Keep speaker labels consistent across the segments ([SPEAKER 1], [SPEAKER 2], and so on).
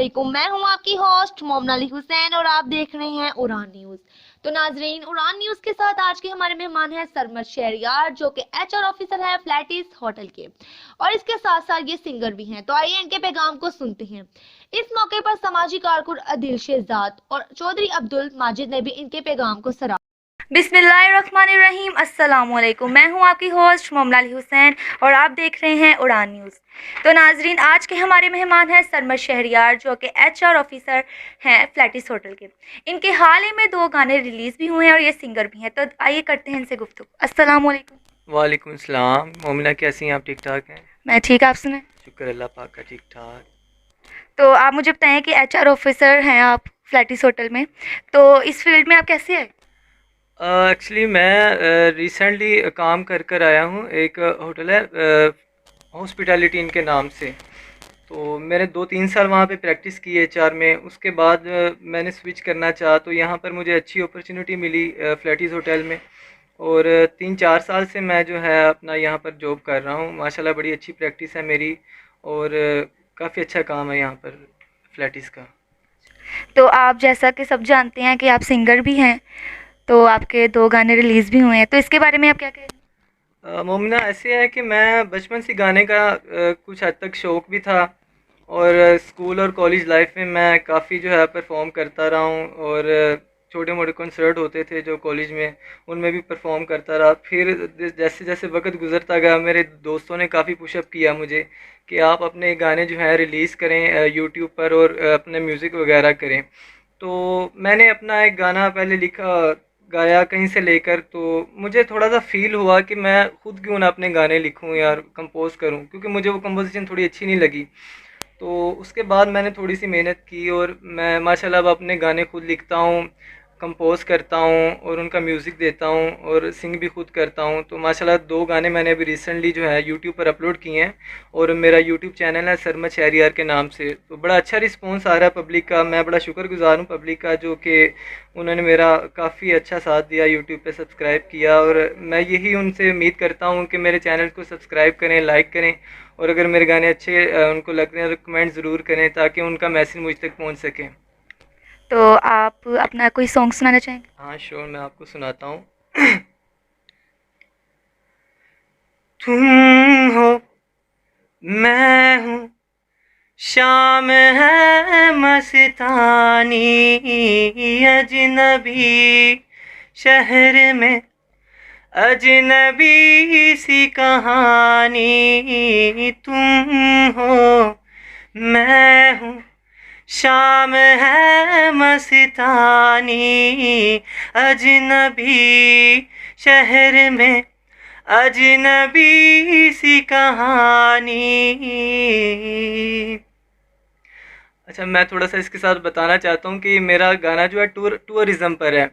[SPEAKER 1] अस्सलामुअलैकुम। मैं हूं आपकी होस्ट मोमना अली हुसैन और आप देख रहे हैं उड़ान न्यूज। तो नाजरीन, उड़ान न्यूज के साथ आज के हमारे मेहमान हैं सरमद शहरियार, जो कि एचआर ऑफिसर है फ्लैटिस होटल के, और इसके साथ साथ ये सिंगर भी हैं। तो आइए इनके पैगाम को सुनते हैं। इस मौके पर समाजी कारकुन अदिल शेहजाद और चौधरी अब्दुल माजिद ने भी इनके पैगाम को सराहा। बिस्मिल्लाहिर्रहमानिर्रहीम, अस्सलामुअलैकुम। मैं हूं आपकी होस्ट मोमना अली हुसैन और आप देख रहे हैं उड़ान न्यूज़। तो नाजरीन, आज के हमारे मेहमान हैं सरमद शहरियार, जो कि एचआर ऑफिसर हैं फ्लैटिस होटल के। इनके हाल ही में 2 गाने रिलीज़ भी हुए हैं और ये सिंगर भी हैं। तो आइए करते हैं इनसे गुफ्तगू। अस्सलामुअलैकुम।
[SPEAKER 2] वालेकुम सलाम। मोमिना, कैसी हैं आप? ठीक ठाक हैं?
[SPEAKER 1] मैं ठीक, आप सुने?
[SPEAKER 2] शुक्र अल्लाह पाक का, ठीक ठाक।
[SPEAKER 1] तो आप मुझे बताएं कि एचआर ऑफिसर हैं आप फ्लैटिस होटल में, तो इस फील्ड में आप कैसे आए?
[SPEAKER 2] एक्चुअली मैं रिसेंटली काम कर कर आया हूँ। एक होटल है हॉस्पिटैलिटी इनके नाम से। तो मैंने 2-3 साल वहाँ पे प्रैक्टिस की एचआर में। उसके बाद मैंने स्विच करना चाहा, तो यहाँ पर मुझे अच्छी अपॉर्चुनिटी मिली फ्लैटिस होटल में। और 3-4 साल से मैं जो है अपना यहाँ पर जॉब कर रहा हूँ। माशाल्लाह बड़ी अच्छी प्रैक्टिस है मेरी और काफ़ी अच्छा काम है यहाँ पर फ्लैटिस का।
[SPEAKER 1] तो आप, जैसा कि सब जानते हैं कि आप सिंगर भी हैं, तो आपके 2 गाने रिलीज़ भी हुए हैं, तो इसके बारे में आप क्या कहें?
[SPEAKER 2] मोमिना, ऐसे है कि मैं बचपन से गाने का कुछ हद तक शौक़ भी था और स्कूल और कॉलेज लाइफ में मैं काफ़ी जो है परफॉर्म करता रहा हूँ। और छोटे मोटे कंसर्ट होते थे जो कॉलेज में, उनमें भी परफॉर्म करता रहा। फिर जैसे जैसे वक्त गुजरता गया, मेरे दोस्तों ने काफ़ी पुशअप किया मुझे कि आप अपने गाने जो हैं रिलीज़ करें यूट्यूब पर और अपने म्यूज़िक वगैरह करें। तो मैंने अपना एक गाना पहले लिखा, गाया कहीं से लेकर। तो मुझे थोड़ा सा फ़ील हुआ कि मैं खुद क्यों ना अपने गाने लिखूं या कंपोज़ करूं, क्योंकि मुझे वो कंपोजिशन थोड़ी अच्छी नहीं लगी। तो उसके बाद मैंने थोड़ी सी मेहनत की और मैं माशाल्लाह अब अपने गाने खुद लिखता हूँ, कंपोज़ करता हूँ और उनका म्यूज़िक देता हूँ और सिंग भी खुद करता हूँ। तो माशाल्लाह 2 गाने मैंने अभी रिसेंटली जो है यूट्यूब पर अपलोड किए हैं और मेरा यूट्यूब चैनल है सरमद शहरियार के नाम से। तो बड़ा अच्छा रिस्पॉन्स आ रहा है पब्लिक का। मैं बड़ा शुक्रगुज़ार हूँ पब्लिक का, जो कि उन्होंने मेरा काफ़ी अच्छा साथ दिया, यूट्यूब पे सब्सक्राइब किया। और मैं यही उनसे उम्मीद करता हूँ कि मेरे चैनल को सब्सक्राइब करें, लाइक करें और अगर मेरे गाने अच्छे उनको लगते हैं तो कमेंट ज़रूर करें, ताकि उनका मैसेज मुझ तक पहुँच सके।
[SPEAKER 1] तो आप अपना कोई सॉन्ग सुनाना चाहेंगे?
[SPEAKER 2] हाँ श्योर, मैं आपको सुनाता हूँ। तुम हो, मैं हूँ, शाम है मस्तानी, अजनबी शहर में अजनबी सी कहानी। तुम हो, मैं हूँ, शाम है मस्तानी, अजनबी शहर में अजनबी सी कहानी। अच्छा, मैं थोड़ा सा इसके साथ बताना चाहता हूँ कि मेरा गाना जो है टूरिज़्म पर है।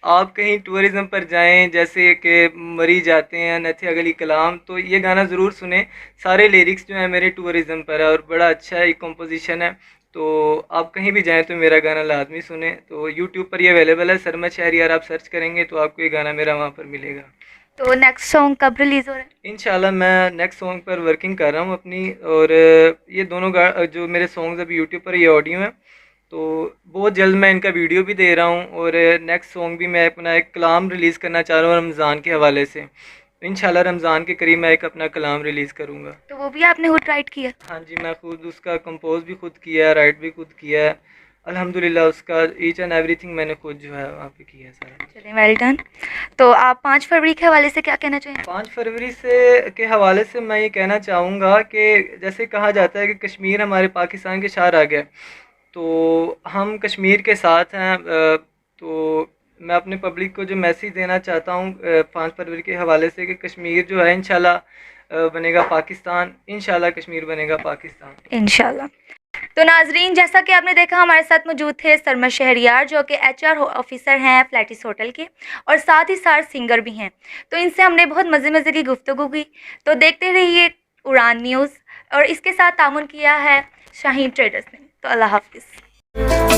[SPEAKER 2] आप कहीं टूरिज़्म पर जाएं, जैसे कि मरी जाते हैं, नथे अगली कलाम, तो ये गाना ज़रूर सुने। सारे लिरिक्स जो हैं मेरे टूरिज़्म पर है और बड़ा अच्छा एक कंपोजिशन है। तो आप कहीं भी जाएं तो मेरा गाना लाजमी सुने। तो यूट्यूब पर ये अवेलेबल है, सरमद शहरियार आप सर्च करेंगे तो आपको ये गाना मेरा वहाँ पर मिलेगा।
[SPEAKER 1] तो नेक्स्ट सॉन्ग कब रिलीज़ हो रहा है?
[SPEAKER 2] इंशाल्लाह मैं नेक्स्ट सॉन्ग पर वर्किंग कर रहा हूँ अपनी। और ये दोनों जो मेरे सॉन्ग्स अभी यूट्यूब पर ये ऑडियो हैं, तो बहुत जल्द मैं इनका वीडियो भी दे रहा हूँ। और नेक्स्ट सॉन्ग भी मैं अपना एक कलाम रिलीज़ करना चाह रहा हूँ रमज़ान के हवाले से। तो इंशाल्लाह रमज़ान के करीब मैं एक अपना कलाम रिलीज़ करूँगा।
[SPEAKER 1] तो वो भी आपने खुद राइट किया?
[SPEAKER 2] हाँ जी, मैं खुद उसका कंपोज भी खुद किया है, राइट भी खुद किया है। अल्हम्दुलिल्लाह उसका ईच एंड एवरीथिंग मैंने खुद जो है वहाँ पे किया है सारा।
[SPEAKER 1] चलिए, वेल डन। तो आप 5 फरवरी के हवाले से क्या कहना चाहेंगे?
[SPEAKER 2] 5 फरवरी से के हवाले से मैं ये कहना चाहूँगा कि जैसे कहा जाता है कि कश्मीर हमारे पाकिस्तान के शार आ गया, तो हम कश्मीर के साथ हैं। तो मैं अपने पब्लिक को जो मैसेज देना चाहता हूँ 5 फरवरी के हवाले से, कि कश्मीर जो है इंशाल्लाह बनेगा पाकिस्तान, इंशाल्लाह कश्मीर बनेगा पाकिस्तान
[SPEAKER 1] इंशाल्लाह। तो नाजरीन, जैसा कि आपने देखा, हमारे साथ मौजूद थे सरमद शहरियार, जो कि एचआर ऑफिसर हैं फ्लैटिस होटल के, और साथ ही साथ सिंगर भी हैं। तो इनसे हमने बहुत मज़े मज़े की गुफ्तगू की। तो देखते रहिए उड़ान न्यूज़, और इसके साथ तामुन किया है शाहीन ट्रेडर्स ने। तो अल्लाह हाफिज़।